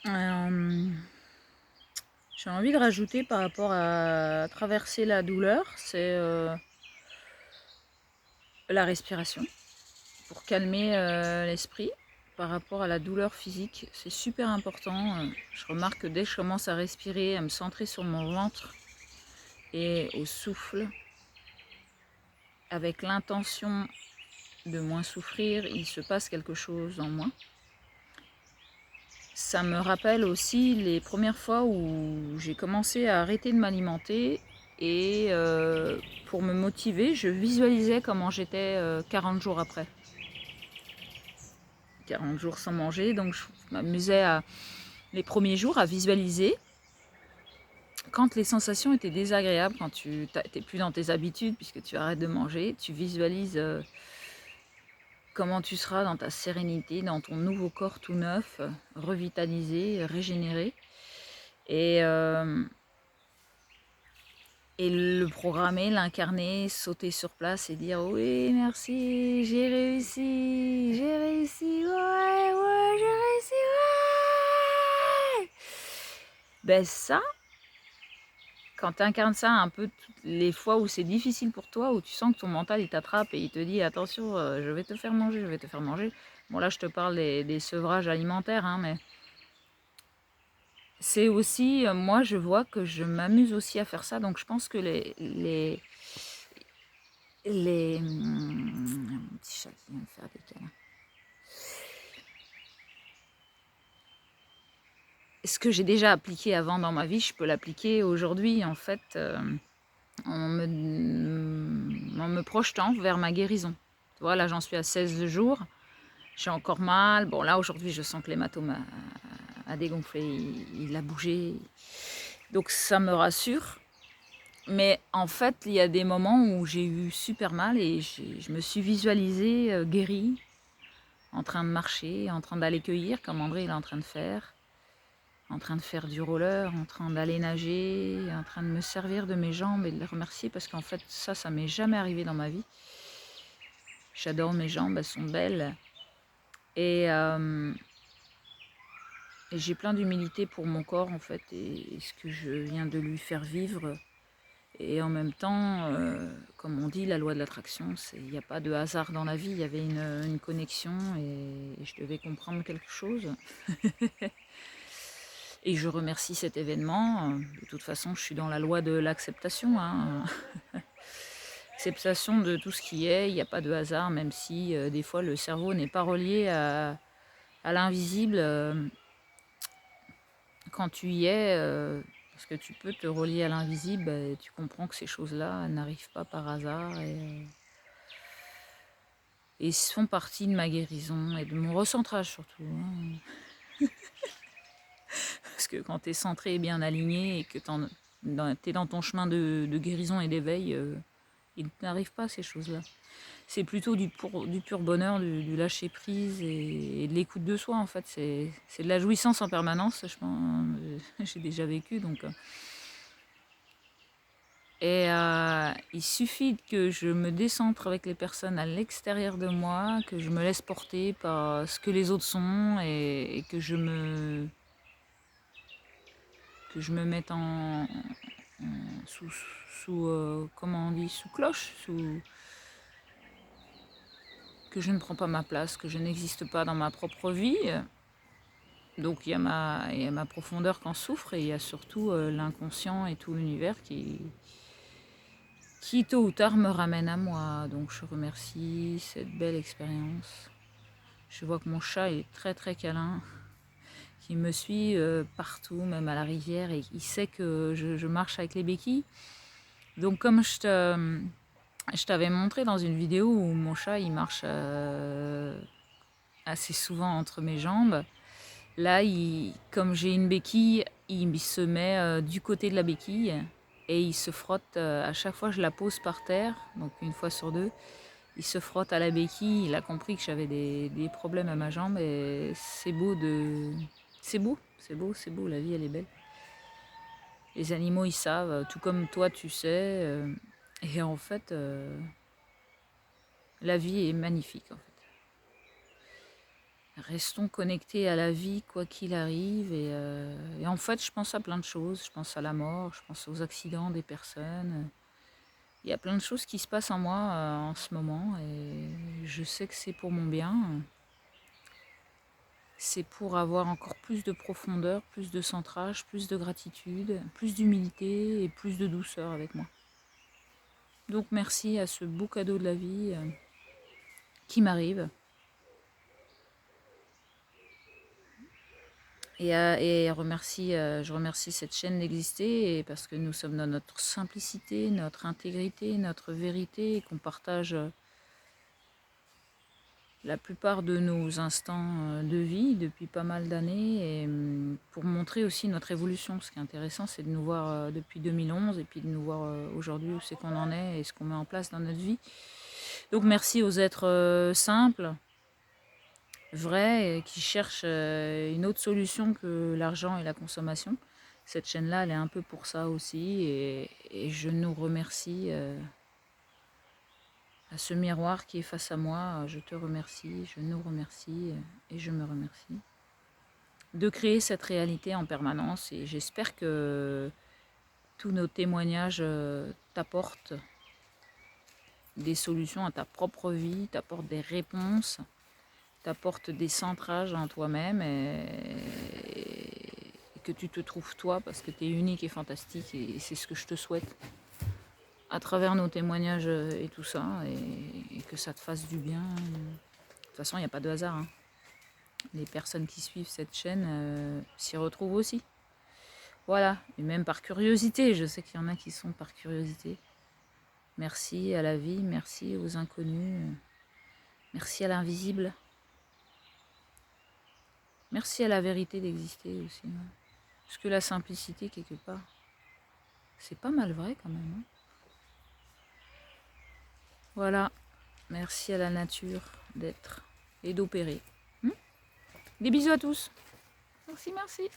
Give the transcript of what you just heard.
Euh, j'ai envie de rajouter par rapport à traverser la douleur, c'est la respiration pour calmer l'esprit par rapport à la douleur physique. C'est super important. Je remarque que dès que je commence à respirer, à me centrer sur mon ventre et au souffle, avec l'intention de moins souffrir, il se passe quelque chose en moi. Ça me rappelle aussi les premières fois où j'ai commencé à arrêter de m'alimenter et pour me motiver, je visualisais comment j'étais 40 jours après. 40 jours sans manger, donc je m'amusais les premiers jours à visualiser quand les sensations étaient désagréables, quand tu n'es plus dans tes habitudes puisque tu arrêtes de manger, tu visualises comment tu seras dans ta sérénité, dans ton nouveau corps tout neuf, revitalisé, régénéré. Et le programmer, l'incarner, sauter sur place et dire oui, merci, j'ai réussi, ouais, j'ai réussi, ouais. Ben ça, quand tu incarnes ça un peu toutes les fois où c'est difficile pour toi, où tu sens que ton mental il t'attrape et il te dit attention, je vais te faire manger, je vais te faire manger. Bon là je te parle des sevrages alimentaires, hein, mais c'est aussi, moi je vois que je m'amuse aussi à faire ça, donc je pense que mon petit chat qui vient de faire des câlins. Ce que j'ai déjà appliqué avant dans ma vie, je peux l'appliquer aujourd'hui, en fait, en me projetant vers ma guérison. Tu vois, là, j'en suis à 16 jours. J'ai encore mal. Bon, là, aujourd'hui, je sens que l'hématome a dégonflé, il a bougé. Donc, ça me rassure. Mais en fait, il y a des moments où j'ai eu super mal et je me suis visualisée guérie, en train de marcher, en train d'aller cueillir, comme André il est en train de faire, en train de faire du roller, en train d'aller nager, en train de me servir de mes jambes et de les remercier parce qu'en fait, ça m'est jamais arrivé dans ma vie. J'adore mes jambes, elles sont belles. Et, et j'ai plein d'humilité pour mon corps, en fait, et ce que je viens de lui faire vivre. Et en même temps, comme on dit, la loi de l'attraction, il n'y a pas de hasard dans la vie. Il y avait une connexion et je devais comprendre quelque chose. Et je remercie cet événement. De toute façon, je suis dans la loi de l'acceptation. Hein. Acceptation de tout ce qui est. Il n'y a pas de hasard, même si des fois le cerveau n'est pas relié à l'invisible. Quand tu y es, parce que tu peux te relier à l'invisible, et tu comprends que ces choses-là n'arrivent pas par hasard et font partie de ma guérison et de mon recentrage surtout. Hein. Parce que quand tu es centré et bien aligné et que tu es dans ton chemin de guérison et d'éveil, il n'arrive pas ces choses-là. C'est plutôt du pur bonheur, du lâcher prise et de l'écoute de soi en fait. C'est de la jouissance en permanence, je pense. J'ai déjà vécu donc. Et il suffit que je me décentre avec les personnes à l'extérieur de moi, que je me laisse porter par ce que les autres sont et que je me mette sous comment on dit, sous cloche, que je ne prends pas ma place, que je n'existe pas dans ma propre vie. Donc il y a ma profondeur qui en souffre et il y a surtout l'inconscient et tout l'univers qui tôt ou tard me ramène à moi. Donc je remercie cette belle expérience. Je vois que mon chat est très très câlin, qu'il me suit partout, même à la rivière, et il sait que je marche avec les béquilles. Donc comme je t'avais montré dans une vidéo où mon chat il marche assez souvent entre mes jambes, là comme j'ai une béquille, il se met du côté de la béquille et il se frotte à chaque fois que je la pose par terre, donc une fois sur deux, il se frotte à la béquille. Il a compris que j'avais des problèmes à ma jambe et c'est beau c'est beau, la vie elle est belle. Les animaux ils savent, tout comme toi tu sais, et en fait la vie est magnifique en fait. Restons connectés à la vie, quoi qu'il arrive. Et en fait, je pense à plein de choses. Je pense à la mort, je pense aux accidents des personnes. Il y a plein de choses qui se passent en moi en ce moment. Et je sais que c'est pour mon bien. C'est pour avoir encore plus de profondeur, plus de centrage, plus de gratitude, plus d'humilité et plus de douceur avec moi. Donc merci à ce beau cadeau de la vie qui m'arrive. Et je remercie cette chaîne d'exister parce que nous sommes dans notre simplicité, notre intégrité, notre vérité et qu'on partage la plupart de nos instants de vie depuis pas mal d'années et pour montrer aussi notre évolution. Ce qui est intéressant, c'est de nous voir depuis 2011 et puis de nous voir aujourd'hui où c'est qu'on en est et ce qu'on met en place dans notre vie. Donc merci aux êtres simples, vrais, qui cherchent une autre solution que l'argent et la consommation. Cette chaîne-là, elle est un peu pour ça aussi et je nous remercie. À ce miroir qui est face à moi, je te remercie, je nous remercie et je me remercie de créer cette réalité en permanence et j'espère que tous nos témoignages t'apportent des solutions à ta propre vie, t'apportent des réponses, t'apportent des centrages en toi-même et que tu te trouves toi parce que tu es unique et fantastique et c'est ce que je te souhaite à travers nos témoignages et tout ça et que ça te fasse du bien. De toute façon, il n'y a pas de hasard. Hein. Les personnes qui suivent cette chaîne s'y retrouvent aussi. Voilà, et même par curiosité, je sais qu'il y en a qui sont par curiosité. Merci à la vie, merci aux inconnus, merci à l'invisible, merci à la vérité d'exister aussi. Hein. Parce que la simplicité, quelque part, c'est pas mal vrai quand même. Hein. Voilà, merci à la nature d'être et d'opérer. Des bisous à tous. Merci, merci.